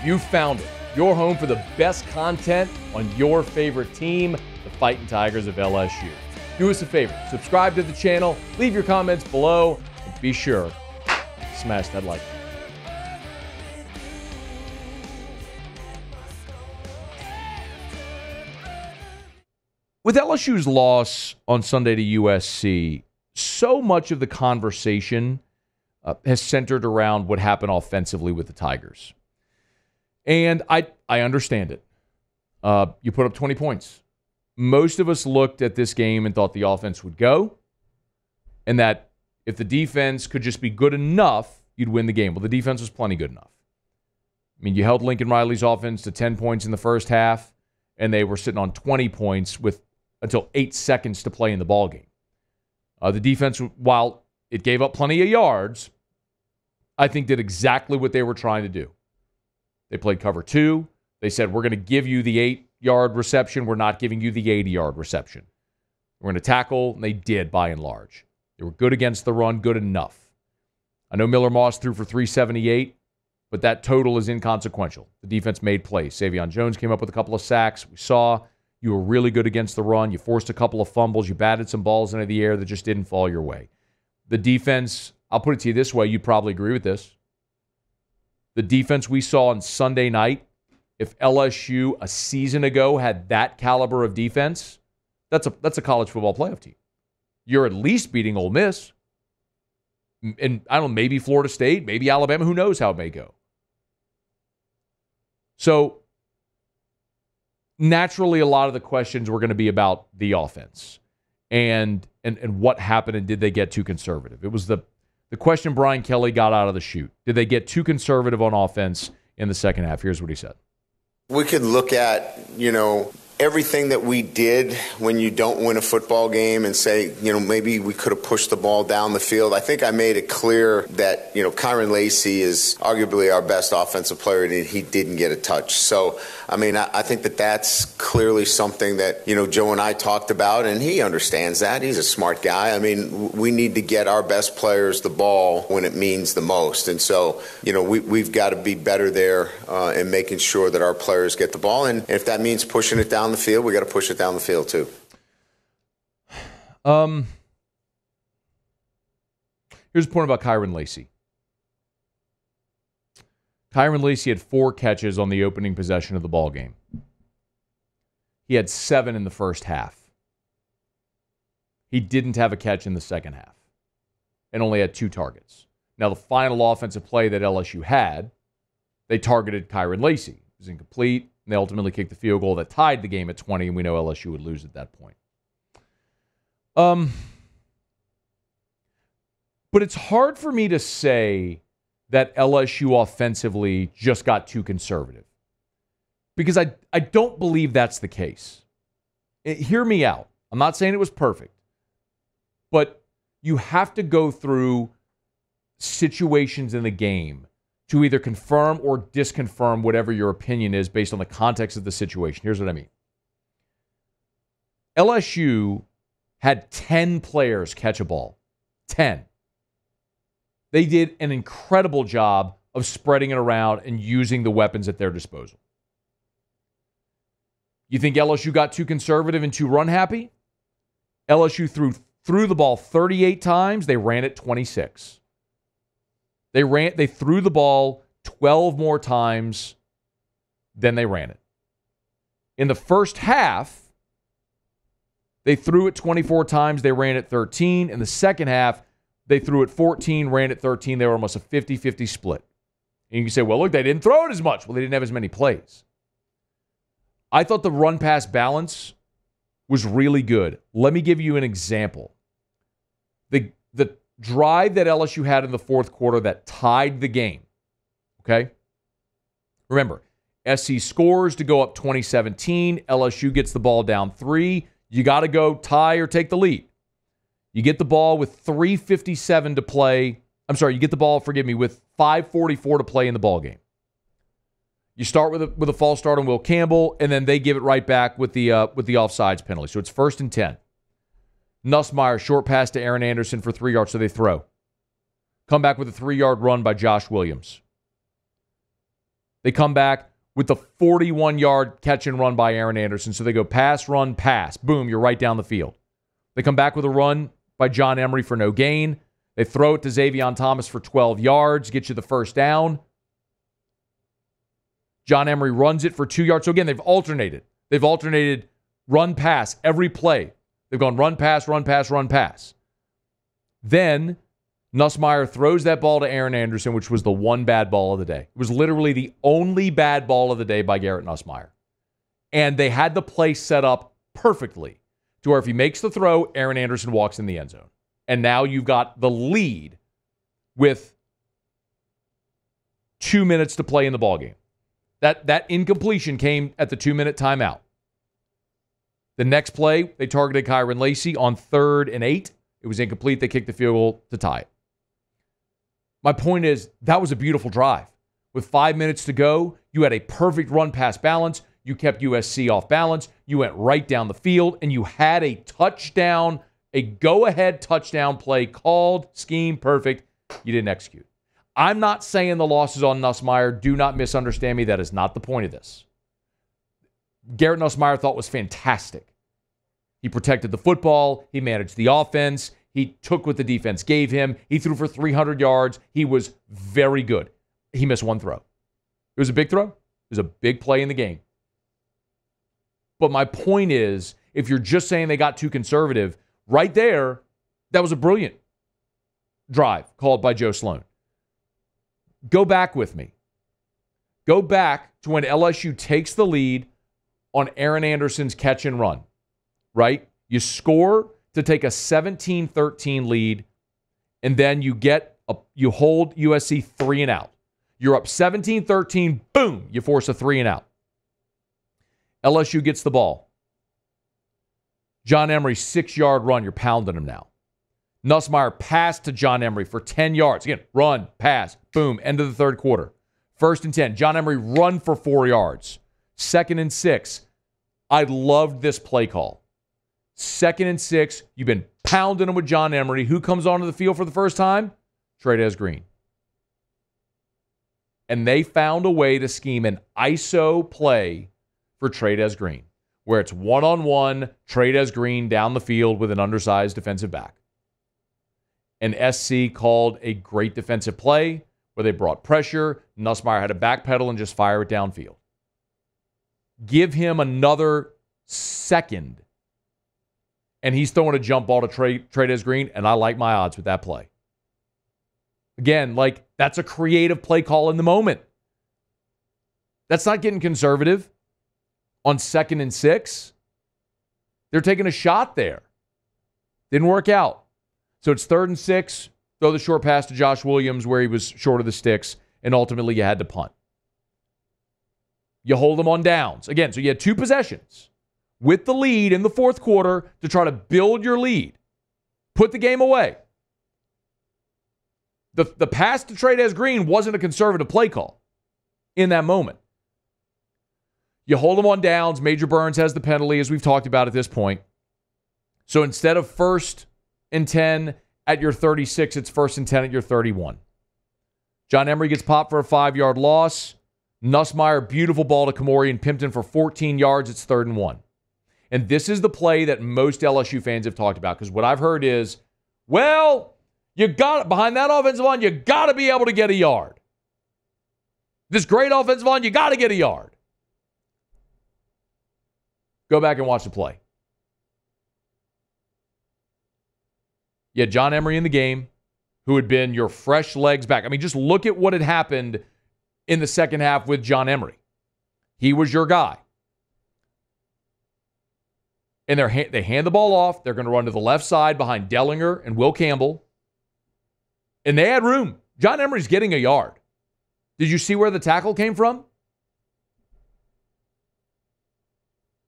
You found it. Your home for the best content on your favorite team, the Fighting Tigers of LSU. Do us a favor. Subscribe to the channel. Leave your comments below. And be sure to smash that like button. With LSU's loss on Sunday to USC, so much of the conversation has centered around what happened offensively with the Tigers. And I understand it. You put up 20 points. Most of us looked at this game and thought the offense would go, and that if the defense could just be good enough, you'd win the game. Well, the defense was plenty good enough. I mean, you held Lincoln Riley's offense to 10 points in the first half, and they were sitting on 20 points with until 8 seconds to play in the ballgame. The defense, while it gave up plenty of yards, I think did exactly what they were trying to do. They played cover 2. They said, we're going to give you the 8-yard reception. We're not giving you the 80-yard reception. We're going to tackle, and they did by and large. They were good against the run, good enough. I know Miller Moss threw for 378, but that total is inconsequential. The defense made plays. Savion Jones came up with a couple of sacks. We saw you were really good against the run. You forced a couple of fumbles. You batted some balls into the air that just didn't fall your way. The defense, I'll put it to you this way, you'd probably agree with this. The defense we saw on Sunday night, if LSU a season ago had that caliber of defense, that's a college football playoff team. You're at least beating Ole Miss. And I don't know, maybe Florida State, maybe Alabama, who knows how it may go. So naturally, a lot of the questions were going to be about the offense and what happened, and did they get too conservative? It was the question Brian Kelly got out of the chute. Did they get too conservative on offense in the second half? Here's what he said. We could look at, everything that we did when you don't win a football game and say, maybe we could have pushed the ball down the field. I think I made it clear that, Kyron Lacy is arguably our best offensive player, and he didn't get a touch. So, I think that that's clearly something that, Joe and I talked about, and he understands that. He's a smart guy. We need to get our best players the ball when it means the most. And so, we've got to be better there in making sure that our players get the ball. And if that means pushing it down the field, we got to push it down the field too. Here's a point about Kyron Lacy. Kyron Lacy had 4 catches on the opening possession of the ball game. He had 7 in the first half. He didn't have a catch in the second half and only had 2 targets. Now, the final offensive play that LSU had, they targeted Kyron Lacy. It was incomplete. And they ultimately kicked the field goal that tied the game at 20, and we know LSU would lose at that point. But it's hard for me to say that LSU offensively just got too conservative, because I don't believe that's the case. Hear me out. I'm not saying it was perfect, but you have to go through situations in the game to either confirm or disconfirm whatever your opinion is based on the context of the situation. Here's what I mean. LSU had 10 players catch a ball. 10. They did an incredible job of spreading it around and using the weapons at their disposal. You think LSU got too conservative and too run-happy? LSU threw the ball 38 times. They ran it 26. They threw the ball 12 more times than they ran it. In the first half, they threw it 24 times. They ran it 13. In the second half, they threw it 14, ran it 13. They were almost a 50-50 split. And you can say, well, look, they didn't throw it as much. Well, they didn't have as many plays. I thought the run-pass balance was really good. Let me give you an example. The drive that LSU had in the fourth quarter that tied the game, okay? Remember, SC scores to go up 20-17. LSU gets the ball down 3. You got to go tie or take the lead. You get the ball with 3:57 to play. You get the ball, with 5:44 to play in the ball game. You start with a false start on Will Campbell, and then they give it right back with the offsides penalty. So it's 1st and 10. Nussmeier, short pass to Aaron Anderson for 3 yards, so they throw. Come back with a 3-yard run by Josh Williams. They come back with the 41-yard catch and run by Aaron Anderson. So they go pass, run, pass. Boom, you're right down the field. They come back with a run by John Emery for no gain. They throw it to Xavier Thomas for 12 yards, get you the first down. John Emery runs it for 2 yards. So again, they've alternated. They've alternated run, pass every play. They've gone run, pass, run, pass, run, pass. Then Nussmeier throws that ball to Aaron Anderson, which was the one bad ball of the day. It was literally the only bad ball of the day by Garrett Nussmeier. And they had the play set up perfectly to where if he makes the throw, Aaron Anderson walks in the end zone. And now you've got the lead with 2 minutes to play in the ballgame. That incompletion came at the 2-minute timeout. The next play, they targeted Kyron Lacey on 3rd and 8. It was incomplete. They kicked the field goal to tie it. My point is, that was a beautiful drive. With 5 minutes to go, you had a perfect run-pass balance. You kept USC off balance. You went right down the field, and you had a touchdown, a go-ahead touchdown play called, scheme, perfect. You didn't execute. I'm not saying the loss is on Nussmeier. Do not misunderstand me. That is not the point of this. Garrett Nussmeier thought was fantastic. He protected the football. He managed the offense. He took what the defense gave him. He threw for 300 yards. He was very good. He missed one throw. It was a big throw. It was a big play in the game. But my point is, if you're just saying they got too conservative, right there, that was a brilliant drive called by Joe Sloan. Go back with me. Go back to when LSU takes the lead on Aaron Anderson's catch and run, right? You score to take a 17-13 lead, and then you hold USC 3 and out. You're up 17-13, boom, you force a 3 and out. LSU gets the ball. John Emery, 6-yard run, you're pounding him now. Nussmeier passed to John Emery for 10 yards. Again, run, pass, boom, end of the third quarter. 1st and 10. John Emery run for 4 yards. 2nd and 6. I loved this play call. 2nd and 6. You've been pounding him with John Emery. Who comes onto the field for the first time? Trojans Green. And they found a way to scheme an ISO play for Trojans Green, where it's one-on-one, Trojans Green down the field with an undersized defensive back. And SC called a great defensive play where they brought pressure. Nussmeier had to backpedal and just fire it downfield. Give him another second, and he's throwing a jump ball to Trojans Green, and I like my odds with that play. Again, that's a creative play call in the moment. That's not getting conservative on 2nd and 6. They're taking a shot there. Didn't work out. So it's 3rd and 6. Throw the short pass to Josh Williams where he was short of the sticks, and ultimately you had to punt. You hold them on downs. Again, so you had 2 possessions with the lead in the fourth quarter to try to build your lead. Put the game away. The pass to Trojans Green wasn't a conservative play call in that moment. You hold them on downs. Major Burns has the penalty, as we've talked about at this point. So instead of 1st and 10 at your 36, it's 1st and 10 at your 31. John Emery gets popped for a 5-yard loss. Nussmeier, beautiful ball to Kamori and Pimpton for 14 yards. It's 3rd and 1. And this is the play that most LSU fans have talked about, because what I've heard is, well, you got behind that offensive line, you got to be able to get a yard. This great offensive line, you got to get a yard. Go back and watch the play. You had John Emery in the game, who had been your fresh legs back. I mean, just look at what had happened in the second half with John Emery. He was your guy. And they hand the ball off. They're going to run to the left side behind Dellinger and Will Campbell. And they had room. John Emery's getting a yard. Did you see where the tackle came from?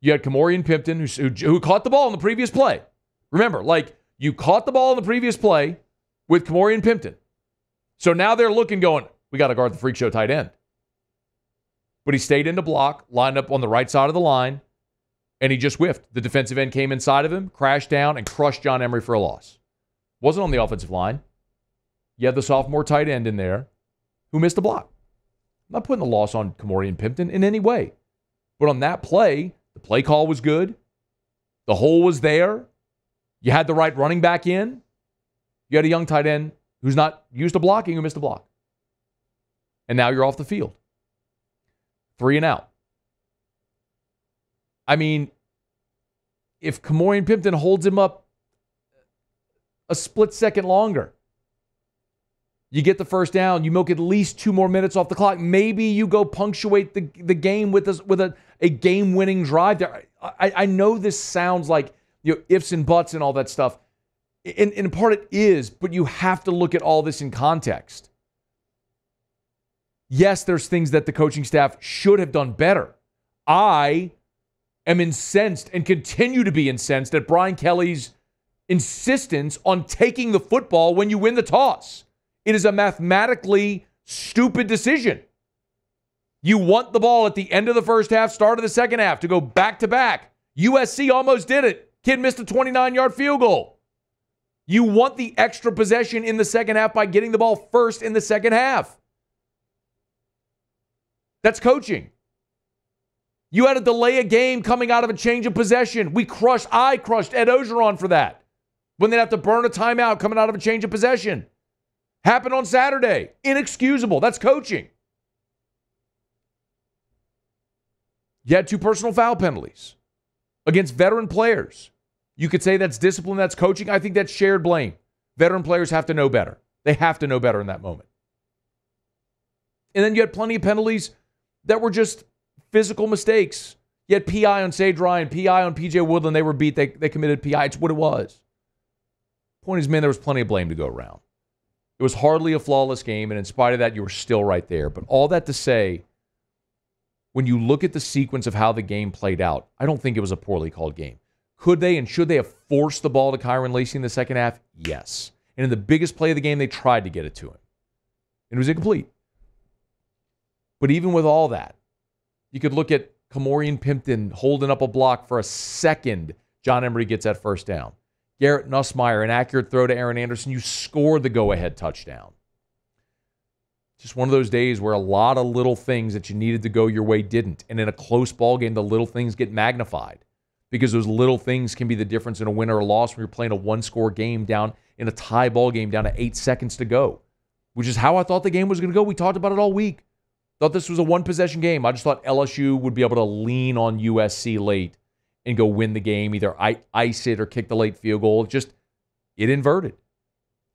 You had Kamori and Pimpton who caught the ball in the previous play. Remember, you caught the ball in the previous play with Kamori and Pimpton. So now they're looking, going, we got to guard the freak show tight end. But he stayed in the block, lined up on the right side of the line, and he just whiffed. The defensive end came inside of him, crashed down, and crushed John Emery for a loss. Wasn't on the offensive line. You had the sophomore tight end in there who missed the block. I'm not putting the loss on Kamorian Pimpton in any way. But on that play, the play call was good. The hole was there. You had the right running back in. You had a young tight end who's not used to blocking who missed a block. And now you're off the field. 3 and out. I mean, if Kamorian Pimpton holds him up a split second longer, you get the first down, you milk at least 2 more minutes off the clock. Maybe you go punctuate the game with a game-winning drive there. I know this sounds like ifs and buts and all that stuff. In part it is, but you have to look at all this in context. Yes, there's things that the coaching staff should have done better. I am incensed and continue to be incensed at Brian Kelly's insistence on taking the football when you win the toss. It is a mathematically stupid decision. You want the ball at the end of the first half, start of the second half to go back-to-back. USC almost did it. Kid missed a 29-yard field goal. You want the extra possession in the second half by getting the ball first in the second half. That's coaching. You had to delay a game coming out of a change of possession. I crushed Ed Ogeron for that. When they'd have to burn a timeout coming out of a change of possession. Happened on Saturday. Inexcusable. That's coaching. You had 2 personal foul penalties against veteran players. You could say that's discipline, that's coaching. I think that's shared blame. Veteran players have to know better. They have to know better in that moment. And then you had plenty of penalties that were just physical mistakes. You had PI on Sage Ryan, PI on PJ Woodland. They were beat. They committed PI. It's what it was. Point is, man, there was plenty of blame to go around. It was hardly a flawless game, and in spite of that, you were still right there. But all that to say, when you look at the sequence of how the game played out, I don't think it was a poorly called game. Could they and should they have forced the ball to Kyron Lacey in the second half? Yes. And in the biggest play of the game, they tried to get it to him. And it was incomplete. But even with all that, you could look at Kamorian Pimpton holding up a block for a second. John Emery gets that first down. Garrett Nussmeier, an accurate throw to Aaron Anderson. You scored the go-ahead touchdown. Just one of those days where a lot of little things that you needed to go your way didn't. And in a close ball game, the little things get magnified because those little things can be the difference in a win or a loss when you're playing a one-score game down in a tie ball game down to 8 seconds to go, which is how I thought the game was going to go. We talked about it all week. Thought this was a one-possession game. I just thought LSU would be able to lean on USC late and go win the game, either ice it or kick the late field goal. It inverted.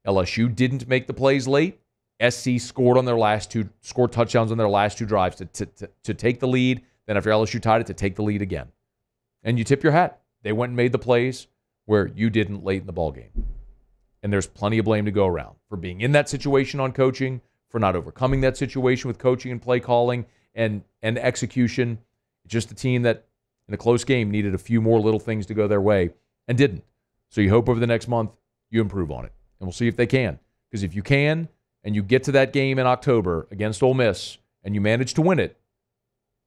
LSU didn't make the plays late. SC scored touchdowns on their last 2 drives to take the lead. Then after LSU tied it, to take the lead again. And you tip your hat. They went and made the plays where you didn't late in the ballgame. And there's plenty of blame to go around for being in that situation on coaching, for not overcoming that situation with coaching and play calling and execution. It's just a team that in a close game needed a few more little things to go their way and didn't. So you hope over the next month you improve on it. And we'll see if they can. Because if you can and you get to that game in October against Ole Miss and you manage to win it,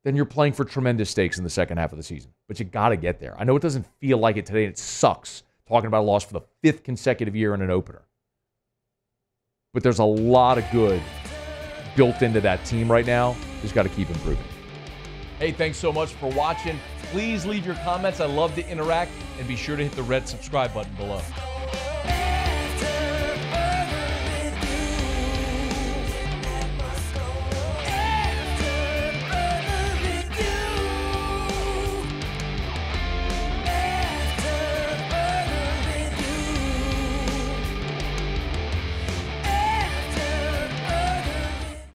then you're playing for tremendous stakes in the second half of the season. But you got to get there. I know it doesn't feel like it today, and it sucks talking about a loss for the 5th consecutive year in an opener. But there's a lot of good built into that team right now. Just got to keep improving. Hey, thanks so much for watching. Please leave your comments. I love to interact. And be sure to hit the red subscribe button below.